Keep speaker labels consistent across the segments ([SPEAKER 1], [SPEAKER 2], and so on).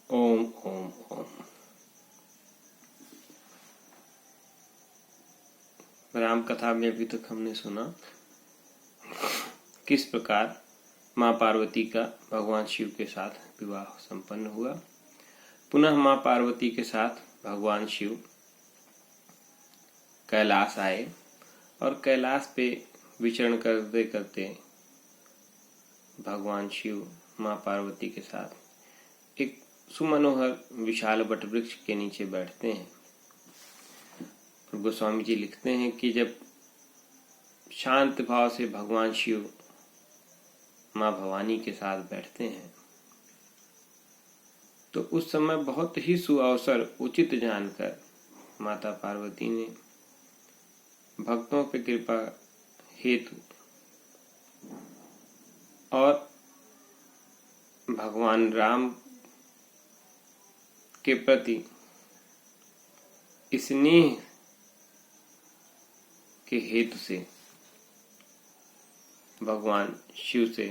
[SPEAKER 1] ओम ओम ओम। राम कथा में अभी तक हमने सुना किस प्रकार माँ पार्वती का भगवान शिव के साथ विवाह संपन्न हुआ। पुनः माँ पार्वती के साथ भगवान शिव कैलाश आए और कैलाश पे विचरण करते करते भगवान शिव माँ पार्वती के साथ एक सुमनोहर विशाल वटवृक्ष के नीचे बैठते हैं। गोस्वामी जी लिखते हैं कि जब शांत भाव से भगवान शिव माँ भवानी के साथ बैठते हैं तो उस समय बहुत ही सुअवसर उचित जानकर माता पार्वती ने भक्तों पे कृपा हेतु और भगवान राम के प्रति स्नेह के हेतु से भगवान शिव से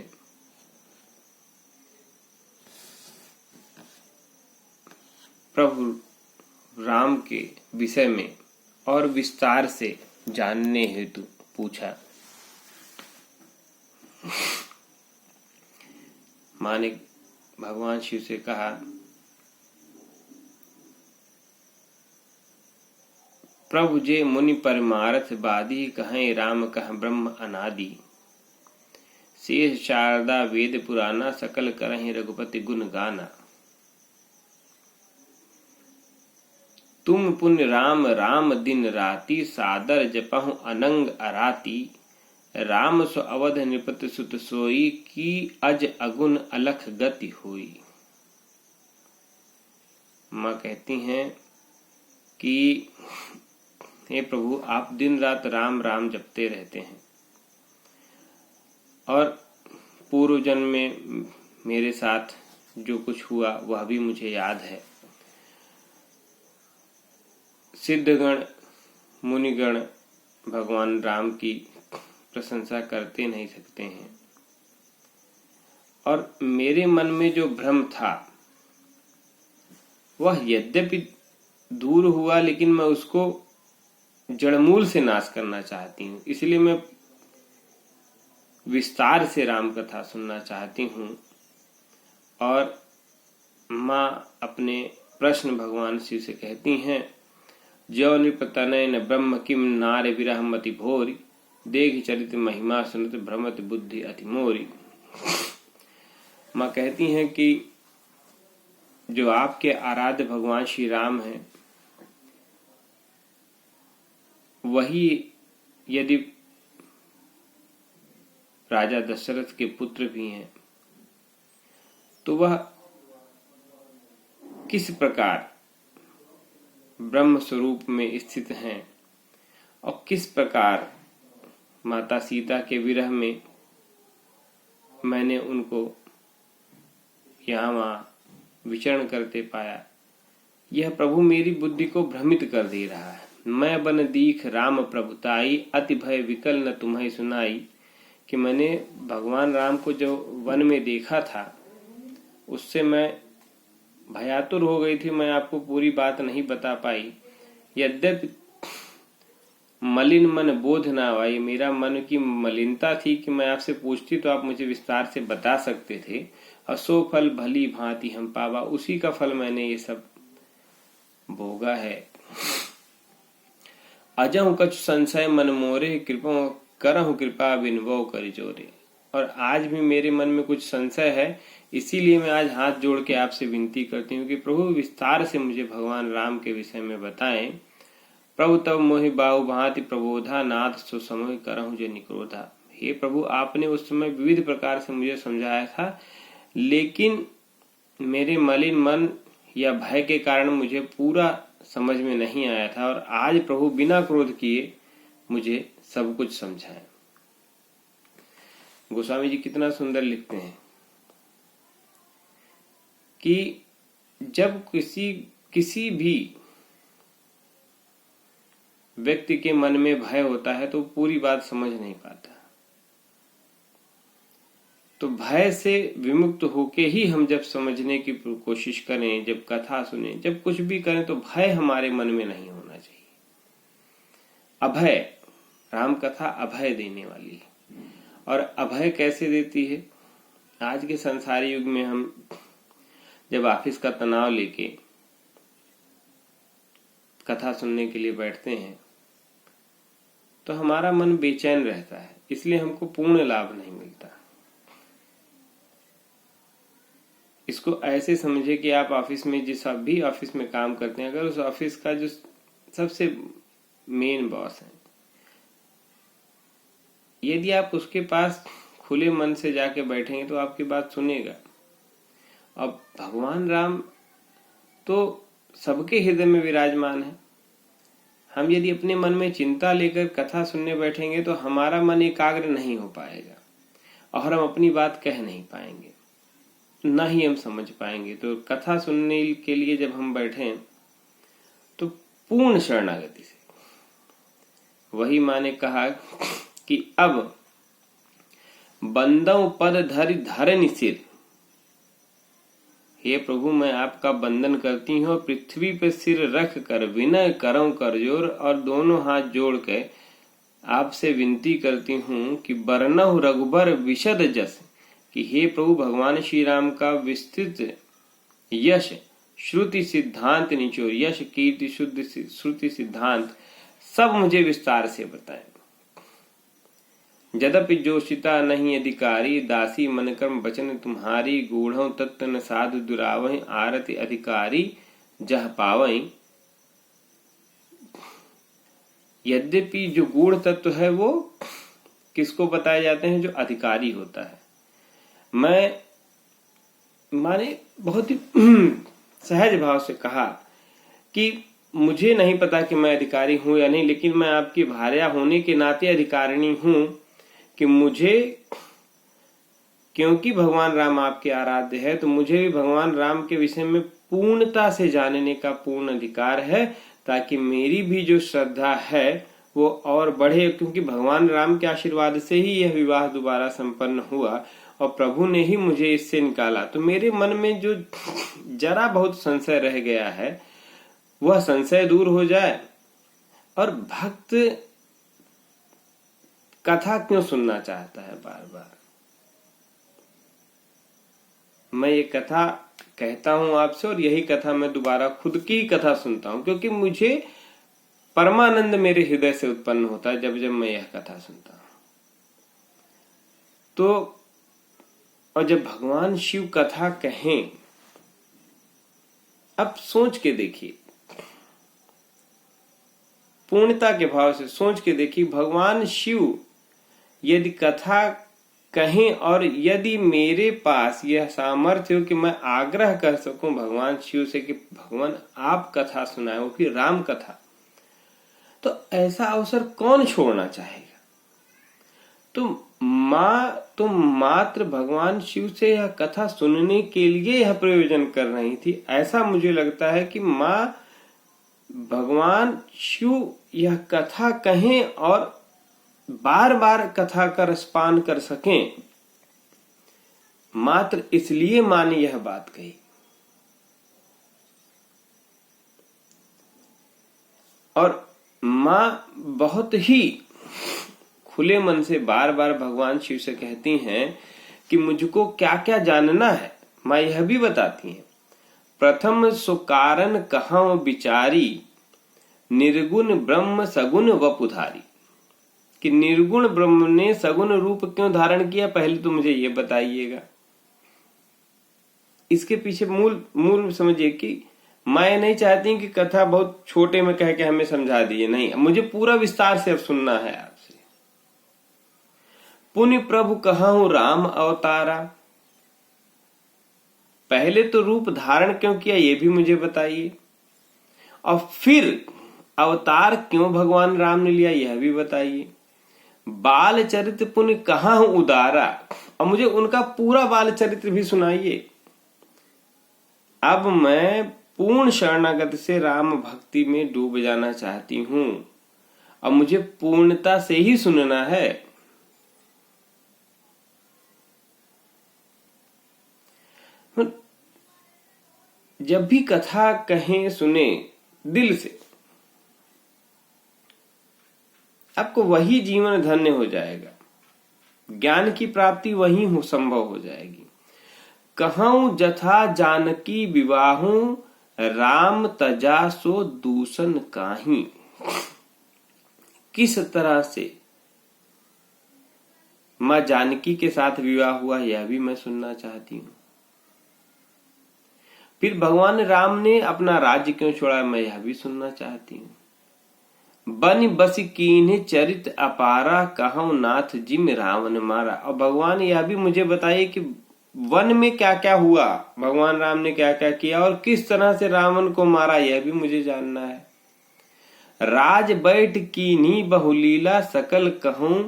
[SPEAKER 1] प्रभु राम के विषय में और विस्तार से जानने हेतु पूछा। माँ ने भगवान शिव से कहा, प्रभु जे मुनि परमारथ बादी, कहें राम कह ब्रह्म अनादि। शेष शारदा वेद पुराना, सकल करहि रघुपति गुण गाना। तुम पुण्य राम राम दिन राति, सादर जपहु अनंग अराती। राम सो अवध नृपति सुत सोई, की अज अगुन अलख गति हुई। माँ कहती हैं कि हे प्रभु, आप दिन रात राम राम जपते रहते हैं और पूर्व जन्म में मेरे साथ जो कुछ हुआ वह भी मुझे याद है। सिद्धगण मुनिगण भगवान राम की प्रशंसा करते नहीं सकते हैं और मेरे मन में जो भ्रम था वह यद्यपि दूर हुआ, लेकिन मैं उसको जड़मूल से नाश करना चाहती हूँ। इसलिए मैं विस्तार से राम कथा सुनना चाहती हूँ। और माँ अपने प्रश्न भगवान शिव से कहती हैं, जौ नृपतनय न ब्रह्म किम नार विरह मति भोरी। देख चरित महिमा सुनत भ्रमत बुद्धि अति मोरी। माँ कहती हैं कि जो आपके आराध्य भगवान श्री राम हैं वही यदि राजा दशरथ के पुत्र भी हैं तो वह किस प्रकार ब्रह्म स्वरूप में स्थित हैं और किस प्रकार माता सीता के विरह में मैंने उनको यहाँ वहाँ विचरण करते पाया, यह प्रभु मेरी बुद्धि को भ्रमित कर दे रहा है। मैं बन दीख राम प्रभुताई, अति भय विकल न तुम्हें सुनाई। कि मैंने भगवान राम को जो वन में देखा था उससे मैं भयातुर हो गई थी, मैं आपको पूरी बात नहीं बता पाई। यद्यपि मलिन मन बोध ना आई, मेरा मन की मलिनता थी कि मैं आपसे पूछती तो आप मुझे विस्तार से बता सकते थे। असो फल भली भांति हम पावा, उसी का फल मैंने ये सब भोगा है। अजहु कछु संशय मन मोरे, कृपा करहु कृपा बिनवो कर जोरे। और आज भी मेरे मन में कुछ संशय है, इसीलिए मैं आज हाथ जोड़ के आपसे विनती करती हूँ कि प्रभु विस्तार से मुझे भगवान राम के विषय में बताएं। प्रभु तब मोहि बाहु भांति प्रबोधा, नाथ सो समय करहु जो निक्रोधा। हे प्रभु, आपने उस समय विविध प्रकार से मुझे समझाया था, लेकिन मेरे मलिन मन या भय के कारण मुझे पूरा समझ में नहीं आया था। और आज प्रभु बिना क्रोध किए मुझे सब कुछ समझाएं। गोस्वामी जी कितना सुंदर लिखते हैं कि जब किसी भी व्यक्ति के मन में भय होता है तो पूरी बात समझ नहीं पाता। तो भय से विमुक्त होके ही हम जब समझने की कोशिश करें, जब कथा सुने, जब कुछ भी करें, तो भय हमारे मन में नहीं होना चाहिए। अभय, राम कथा अभय देने वाली है। और अभय कैसे देती है? आज के संसारी युग में हम जब ऑफिस का तनाव लेके कथा सुनने के लिए बैठते हैं तो हमारा मन बेचैन रहता है, इसलिए हमको पूर्ण लाभ नहीं मिलता। इसको ऐसे समझे कि आप ऑफिस में, जिस भी ऑफिस में काम करते हैं, अगर उस ऑफिस का जो सबसे मेन बॉस है, यदि आप उसके पास खुले मन से जाके बैठेंगे तो आपकी बात सुनेगा। अब भगवान राम तो सबके हृदय में विराजमान है। हम यदि अपने मन में चिंता लेकर कथा सुनने बैठेंगे तो हमारा मन एकाग्र नहीं हो पाएगा और हम अपनी बात कह नहीं पाएंगे, ना ही हम समझ पाएंगे। तो कथा सुनने के लिए जब हम बैठे तो पूर्ण शरणागति से, वही माँ ने कहा कि अब बंदौ पद धरि धरनि सिर, हे प्रभु मैं आपका बंधन करती हूँ, पृथ्वी पर सिर रख कर विनय करऊं कर जोर, और दोनों हाथ जोड़ के आपसे विनती करती हूँ कि बरनहु रघुबर विशद जस, कि हे प्रभु भगवान श्री राम का विस्तृत यश श्रुति सिद्धांत निचोर, यश कीर्ति शुद्ध श्रुति सिद्धांत सब मुझे विस्तार से बताएं। यद्यपि जोशिता नहीं अधिकारी, दासी मन कर्म वचन तुम्हारी, गूढ़ तत्व न साधु दुरावहि, आरति अधिकारी जह पावई। यद्यपि जो गूढ़ तत्व है वो किसको बताए जाते हैं? जो अधिकारी होता है। मैं माने बहुत ही सहज भाव से कहा कि मुझे नहीं पता कि मैं अधिकारी हूं या नहीं, लेकिन मैं आपकी भार्या होने के नाते अधिकारिणी हूं कि मुझे, क्योंकि भगवान राम आपके आराध्य है, तो मुझे भी भगवान राम के विषय में पूर्णता से जानने का पूर्ण अधिकार है, ताकि मेरी भी जो श्रद्धा है वो और बढ़े। क्योंकि भगवान राम के आशीर्वाद से ही यह विवाह दोबारा संपन्न हुआ और प्रभु ने ही मुझे इससे निकाला। तो मेरे मन में जो जरा बहुत संशय रह गया है वह संशय दूर हो जाए। और भक्त कथा क्यों सुनना चाहता है बार बार? मैं ये कथा कहता हूं आपसे और यही कथा मैं दोबारा खुद की कथा सुनता हूं, क्योंकि मुझे परमानंद मेरे हृदय से उत्पन्न होता है जब जब मैं यह कथा सुनता हूं। तो और जब भगवान शिव कथा कहें, अब सोच के देखिए, पूर्णता के भाव से सोच के देखिए, भगवान शिव यदि कथा कहें और यदि मेरे पास यह सामर्थ्य हो कि मैं आग्रह कर सकूं भगवान शिव से कि भगवान आप कथा सुनाए, वो भी राम कथा, तो ऐसा अवसर कौन छोड़ना चाहेगा? तो मात्र भगवान शिव से यह कथा सुनने के लिए यह प्रयोजन कर रही थी। ऐसा मुझे लगता है कि माँ भगवान शिव यह कथा कहें और बार बार कथा का रसपान कर सकें, मात्र इसलिए माँ ने यह बात कही। और माँ बहुत ही खुले मन से बार बार भगवान शिव से कहती हैं कि मुझको क्या क्या जानना है। माँ यह भी बताती हैं, प्रथम सुकारण कहां विचारी, निर्गुण ब्रह्म सगुण वपुधारी, कि निर्गुण ब्रह्म ने सगुण रूप क्यों धारण किया, पहले तो मुझे ये बताइएगा। इसके पीछे मूल समझिए कि मैं नहीं चाहती कि कथा बहुत छोटे में कह के हमें समझा दिए, नहीं, मुझे पूरा विस्तार से अब सुनना है आपसे। पुण्य प्रभु कहां राम अवतारा, पहले तो रूप धारण क्यों किया ये भी मुझे बताइए, और फिर अवतार क्यों भगवान राम ने लिया यह भी बताइए। बाल चरित्र पुण्य कहां उदारा, और मुझे उनका पूरा बाल चरित्र भी सुनाइए। अब मैं पूर्ण शरणागत से राम भक्ति में डूब जाना चाहती हूं, अब मुझे पूर्णता से ही सुनना है। जब भी कथा कहें सुने दिल से, आपको वही जीवन धन्य हो जाएगा, ज्ञान की प्राप्ति वही हो संभव हो जाएगी। कहूं जथा जानकी विवाहू, राम तजा सो दूषण काहीं। किस तरह से मां जानकी के साथ विवाह हुआ यह भी मैं सुनना चाहती हूँ। फिर भगवान राम ने अपना राज्य क्यों छोड़ा मैं यह भी सुनना चाहती हूँ। बन बस कीन्ह चरित अपारा, कहूं नाथ जिम रावण मारा। और भगवान यह भी मुझे बताइए कि वन में क्या क्या हुआ, भगवान राम ने क्या क्या किया और किस तरह से रावण को मारा यह भी मुझे जानना है। राज बैठ कीन्ही बहुलीला, सकल कहूं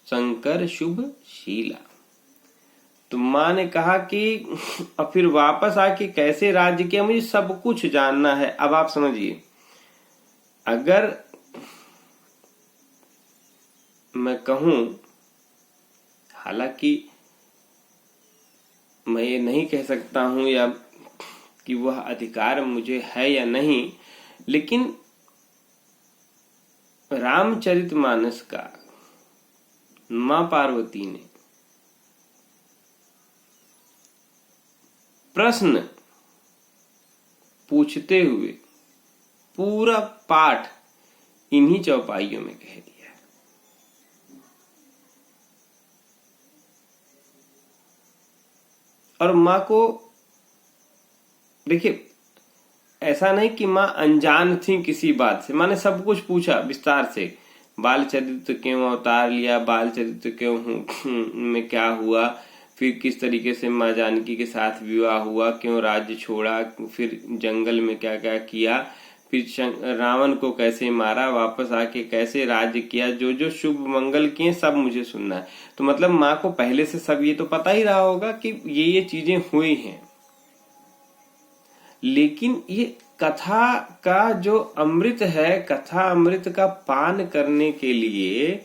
[SPEAKER 1] शंकर शुभ शीला। तो माँ ने कहा कि और फिर वापस आके कैसे राज्य किया मुझे सब कुछ जानना है। अब आप समझिए, अगर मैं कहूं, हालांकि मैं ये नहीं कह सकता हूं या कि वह अधिकार मुझे है या नहीं, लेकिन रामचरितमानस का मां पार्वती ने प्रश्न पूछते हुए पूरा पाठ इन्हीं चौपाइयों में कह दिया। और मां को देखिए, ऐसा नहीं कि मां अनजान थी किसी बात से, मां ने सब कुछ पूछा विस्तार से। बाल चरित्र क्यों अवतार लिया, बाल चरित्र क्यों में क्या हुआ, फिर किस तरीके से माँ जानकी के साथ विवाह हुआ, क्यों राज्य छोड़ा, फिर जंगल में क्या क्या किया, फिर रावण को कैसे मारा, वापस आके कैसे राज्य किया, जो जो शुभ मंगल किए सब मुझे सुनना है। तो मतलब माँ को पहले से सब ये तो पता ही रहा होगा कि ये चीजें हुई हैं। लेकिन ये कथा का जो अमृत है, कथा अमृत का पान करने के लिए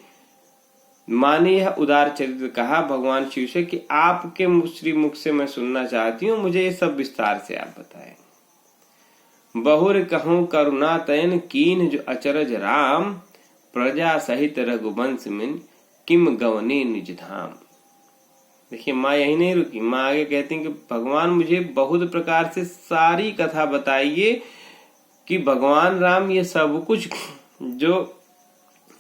[SPEAKER 1] माँ ने यह उदार चरित्र कहा भगवान शिव से कि आपके श्री मुख से मैं सुनना चाहती हूँ, मुझे ये सब विस्तार से आप बताएं। बहुर कहूं करुणा तयन, कीन जो अचरज राम, प्रजा सहित रघुवंश में किम गवने निज धाम। देखिए, माँ यही नहीं रुकी, माँ आगे कहती हैं कि भगवान मुझे बहुत प्रकार से सारी कथा बताइए कि भगवान राम ये सब कुछ जो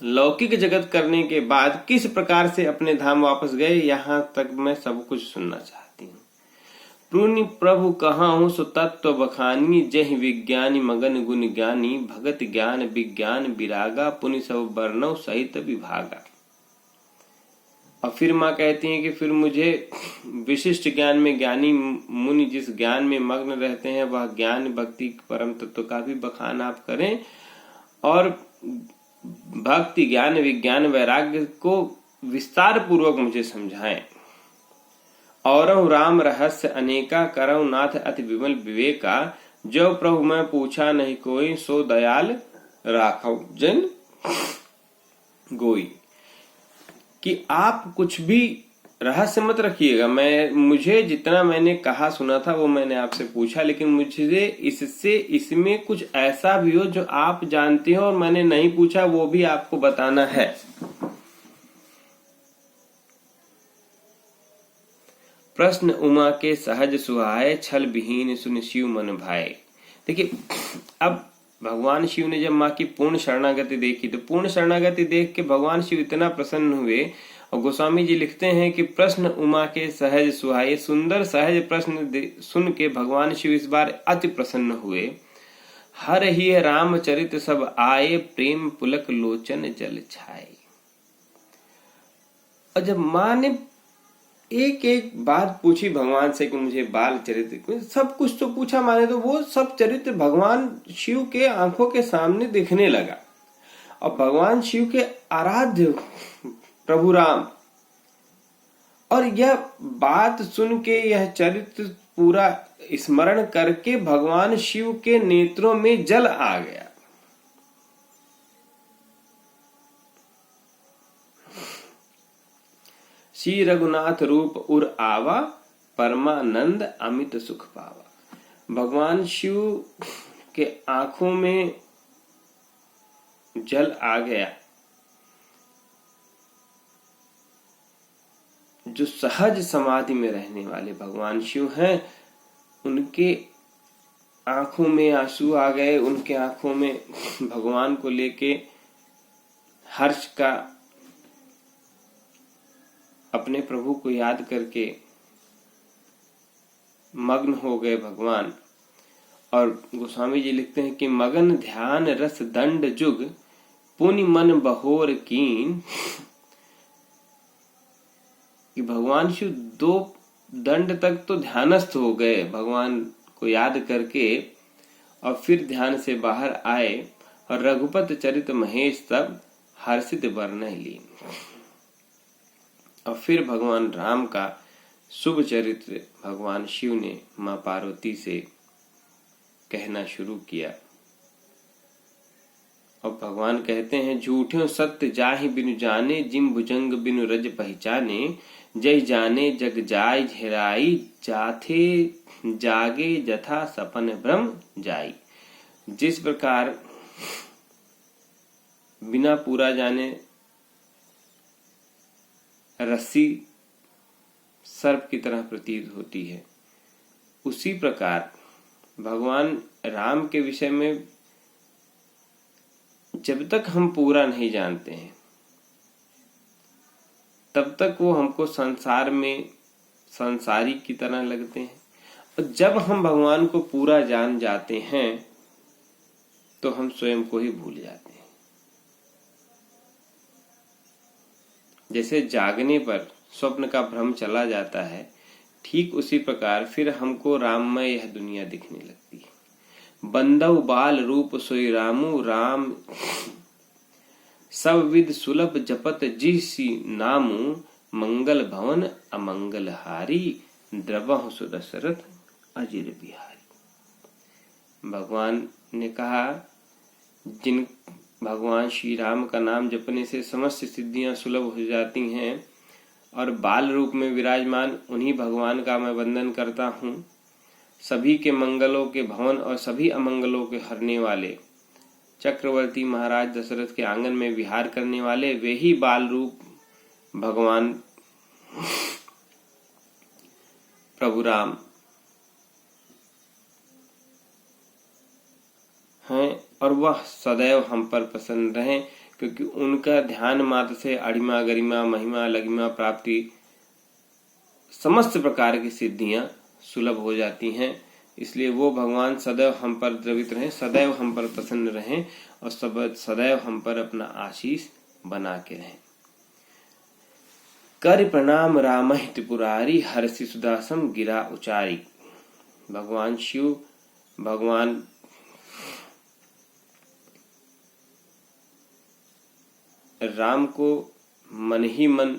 [SPEAKER 1] लौकिक जगत करने के बाद किस प्रकार से अपने धाम वापस गए, यहाँ तक मैं सब कुछ सुनना चाहती हूँ। पुण्य प्रभु कहाहूं सो तत्व बखानी, जय विज्ञानी मगन गुण ज्ञानी, भगत ज्ञान विज्ञान विरागा, पुण्य सब वर्णव सहित विभागा। और फिर माँ कहती हैं कि फिर मुझे विशिष्ट ज्ञान में ज्ञानी मुनि जिस ज्ञान में मग्न रहते हैं वह ज्ञान भक्ति परम तत्व का भी बखान आप करें, और भक्ति ज्ञान विज्ञान वैराग्य को विस्तार पूर्वक मुझे समझाएं। और राम रहस्य अनेका, करऊ नाथ अति विमल विवेका, जो प्रभु मैं पूछा नहीं कोई, सो दयाल राखौ जन गोई। कि आप कुछ भी रहस्य मत रखिएगा, मुझे जितना मैंने कहा सुना था वो मैंने आपसे पूछा, लेकिन मुझे इसमें कुछ ऐसा भी हो जो आप जानते हो और मैंने नहीं पूछा वो भी आपको बताना है। प्रश्न उमा के सहज सुहाए, छल विहीन सुन शिव मन भाए। देखिए, अब भगवान शिव ने जब माँ की पूर्ण शरणागति देखी तो पूर्ण शरणागति देख के भगवान शिव इतना प्रसन्न हुए। और गोस्वामी जी लिखते हैं कि प्रश्न उमा के सहज सुहाए, सुंदर सहज प्रश्न सुन के भगवान शिव इस बार अति प्रसन्न हुए। हर ही रामचरित सब आए, प्रेम पुलक लोचन जल छाए। और जब माँ ने एक एक बात पूछी भगवान से कि मुझे बाल चरित्र, सब कुछ तो पूछा माने, तो वो सब चरित्र भगवान शिव के आंखों के सामने दिखने लगा। और भगवान शिव के आराध्य प्रभु राम, और यह बात सुन के यह चरित्र पूरा स्मरण करके भगवान शिव के नेत्रों में जल आ गया। श्री रघुनाथ रूप उर आवा, परमानंद अमित सुख पावा। भगवान शिव के आंखों में जल आ गया। जो सहज समाधि में रहने वाले भगवान शिव हैं, उनके आंखों में आंसू आ गए। उनके आंखों में भगवान को लेके हर्ष का, अपने प्रभु को याद करके मग्न हो गए भगवान। और गोस्वामी जी लिखते हैं कि मगन ध्यान रस दंड जुग पुनि मन बहोर कीन, कि भगवान शिव 2 दंड तक तो ध्यानस्थ हो गए भगवान को याद करके, और फिर ध्यान से बाहर आए और रघुपत चरित महेश तब हर्षित वर्णय लीन। और फिर भगवान राम का शुभ चरित्र भगवान शिव ने मां पार्वती से कहना शुरू किया। और भगवान कहते हैं, झूठे सत्य जाहि बिनु जाने, जिम भुजंग बिनु रज पहचाने, जय जाने जग जाय झेराई, जाथे जागे जथा सपन भ्रम जाई। जिस प्रकार बिना पूरा जाने रस्सी सर्प की तरह प्रतीत होती है, उसी प्रकार भगवान राम के विषय में जब तक हम पूरा नहीं जानते हैं, तब तक वो हमको संसार में संसारी की तरह लगते हैं। और जब हम भगवान को पूरा जान जाते हैं तो हम स्वयं को ही भूल जाते हैं। जैसे जागने पर स्वप्न का भ्रम चला जाता है, ठीक उसी प्रकार फिर हमको राममय यह दुनिया दिखने लगती है। बंदव बाल रूप सोई रामू, राम सब विद सुलभ जपत जिसी नामू, मंगल भवन अमंगल हारी, द्रवहु सुदशरथ अजिर बिहारी। भगवान ने कहा, जिन भगवान श्री राम का नाम जपने से समस्त सिद्धियां सुलभ हो जाती हैं और बाल रूप में विराजमान उन्हीं भगवान का मैं वंदन करता हूँ। सभी के मंगलों के भवन और सभी अमंगलों के हरने वाले चक्रवर्ती महाराज दशरथ के आंगन में विहार करने वाले वे ही बाल रूप भगवान प्रभु राम हैं। और वह सदैव हम पर प्रसन्न रहें, क्योंकि उनका ध्यान मात्र से अड़िमा गरिमा महिमा लगिमा प्राप्ति समस्त प्रकार की सिद्धियां सुलभ हो जाती हैं। इसलिए वो भगवान सदैव हम पर द्रवित रहें, सदैव हम पर प्रसन्न रहें और सदैव हम पर अपना आशीष बना के रहें। कर प्रणाम राम त्रिपुरारी, हर्षि सुदासम गिरा उचारी। भगवान शिव भगवान राम को मन ही मन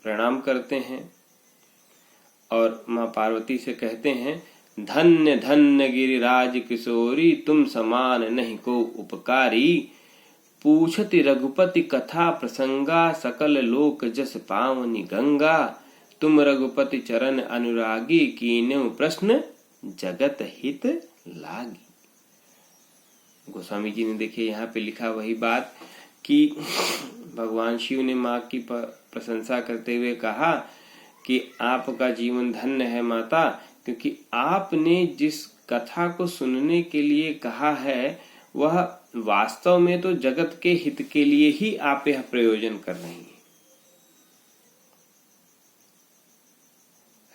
[SPEAKER 1] प्रणाम करते हैं और मां पार्वती से कहते हैं, धन्य धन्य गिरिराज किशोरी, तुम समान नहीं को उपकारी, पूछति रघुपति कथा प्रसंगा, सकल लोक जस पावनी गंगा, तुम रघुपति चरण अनुरागी, कीन्यु प्रश्न जगत हित लागी। गोस्वामी जी ने देखिए यहाँ पे लिखा वही बात कि भगवान शिव ने माँ की प्रशंसा करते हुए कहा कि आपका जीवन धन्य है माता, क्योंकि आपने जिस कथा को सुनने के लिए कहा है वह वास्तव में तो जगत के हित के लिए ही आप यह प्रयोजन कर रही हैं।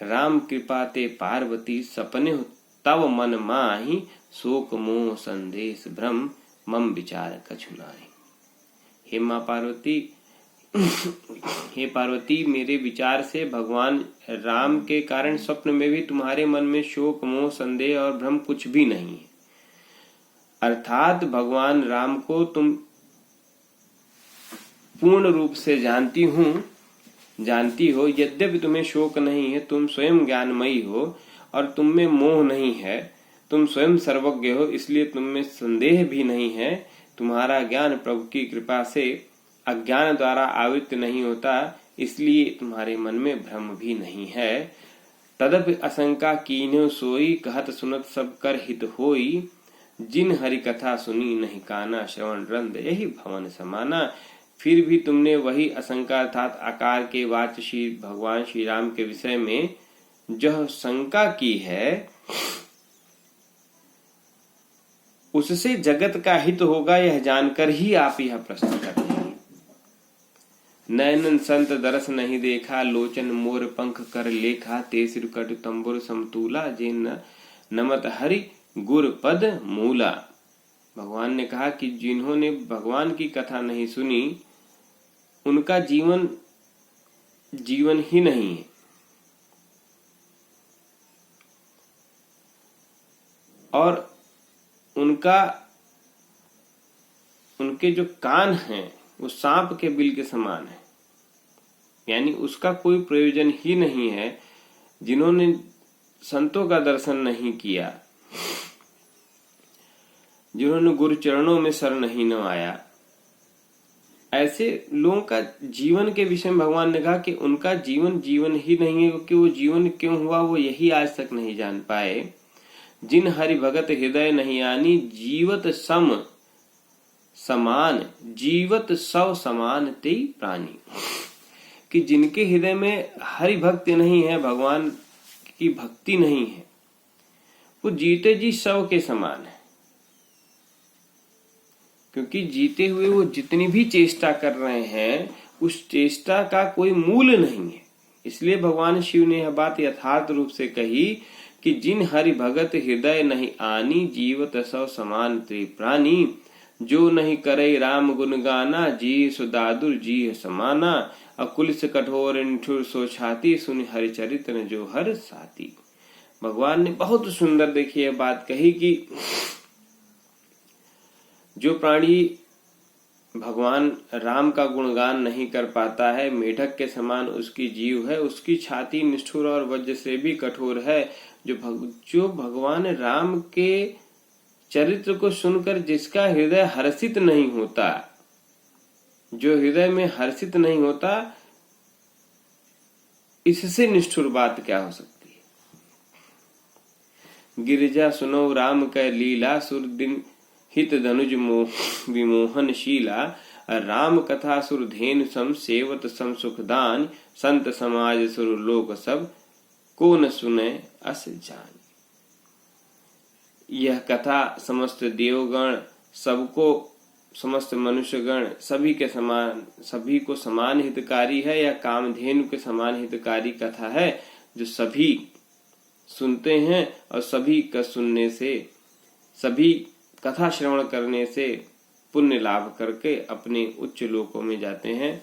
[SPEAKER 1] राम कृपा ते पार्वती, सपने तव मन माही, शोक मोह संदेश भ्रम, मम विचार कछु नाहि। हे मां पार्वती, हे पार्वती, मेरे विचार से भगवान राम के कारण स्वप्न में भी तुम्हारे मन में शोक मोह संदेह और भ्रम कुछ भी नहीं है। अर्थात भगवान राम को तुम पूर्ण रूप से जानती हो, यद्यपि तुम्हें शोक नहीं है, तुम स्वयं ज्ञानमयी हो और तुम में मोह नहीं है, तुम स्वयं सर्वज्ञ हो, इसलिए तुम में संदेह भी नहीं है। तुम्हारा ज्ञान प्रभु की कृपा से अज्ञान द्वारा आवृत्त नहीं होता, इसलिए तुम्हारे मन में भ्रम भी नहीं है। तदपि असंका कीन्हो सोई, कहत सुनत सब कर हित होई। जिन हरि कथा सुनी नहीं काना, श्रवण रंद यही भवन समाना। फिर भी तुमने वही असंका अर्थात आकार के वाच्य श्री भगवान श्री राम के विषय में जो शंका की है, उससे जगत का हित होगा यह जानकर ही आप यह प्रश्न कर रहे हैं। नयन संत दरस नहीं देखा, लोचन मोर पंख कर लेखा। ते सिर कट तंबुर समतूला, जे नमत हरि गुर पद मूला। भगवान ने कहा कि जिन्होंने भगवान की कथा नहीं सुनी उनका जीवन जीवन ही नहीं है। और उनके जो कान हैं वो सांप के बिल के समान है, यानी उसका कोई प्रयोजन ही नहीं है। जिन्होंने संतों का दर्शन नहीं किया, जिन्होंने गुरु चरणों में सर नहीं नवाया, ऐसे लोगों का जीवन के विषय में भगवान ने कहा कि उनका जीवन जीवन ही नहीं है, क्योंकि वो जीवन क्यों हुआ वो यही आज तक नहीं जान पाए। जिन हरि भगत हृदय नहीं आनी, जीवत सम समान, जीवत सव समान ते प्राणी। कि जिनके हृदय में हरि भक्ति नहीं है, भगवान की भक्ति नहीं है, वो जीते जी शव के समान है। क्योंकि जीते हुए वो जितनी भी चेष्टा कर रहे हैं उस चेष्टा का कोई मूल नहीं है। इसलिए भगवान शिव ने यह बात यथार्थ रूप से कही कि जिन हरि भगत हृदय नहीं आनी, जीवत सव समान ते प्राणी। जो नहीं करे राम गुण गाना, जी सुदादुर जी समाना। अकुल से कठोर निठुर सो छाती, सुन हरि चरित्र जो हर साथी। भगवान ने बहुत सुंदर देखिए बात कही कि जो प्राणी भगवान राम का गुणगान नहीं कर पाता है, मेढक के समान उसकी जीव है, उसकी छाती निष्ठुर और वज्र से भी कठोर है। जो भगवान राम के चरित्र को सुनकर जिसका हृदय हर्षित नहीं होता, जो हृदय में हर्षित नहीं होता, इससे निष्ठुर बात क्या हो सकती है। गिरिजा सुनो राम का लीला, सुर दिन हित धनुज विमोहन शीला। राम कथा सुर धेनु सम, सेवत सम सुखदान। संत समाज सुर लोक सब, को न सुने अस जान। यह कथा समस्त देवगण सबको, समस्त मनुष्यगण सभी के समान, सभी को समान हितकारी है, या कामधेनु के समान हितकारी कथा है, जो सभी सुनते हैं और सभी का सुनने से, सभी कथा श्रवण करने से पुण्य लाभ करके अपने उच्च लोकों में जाते हैं।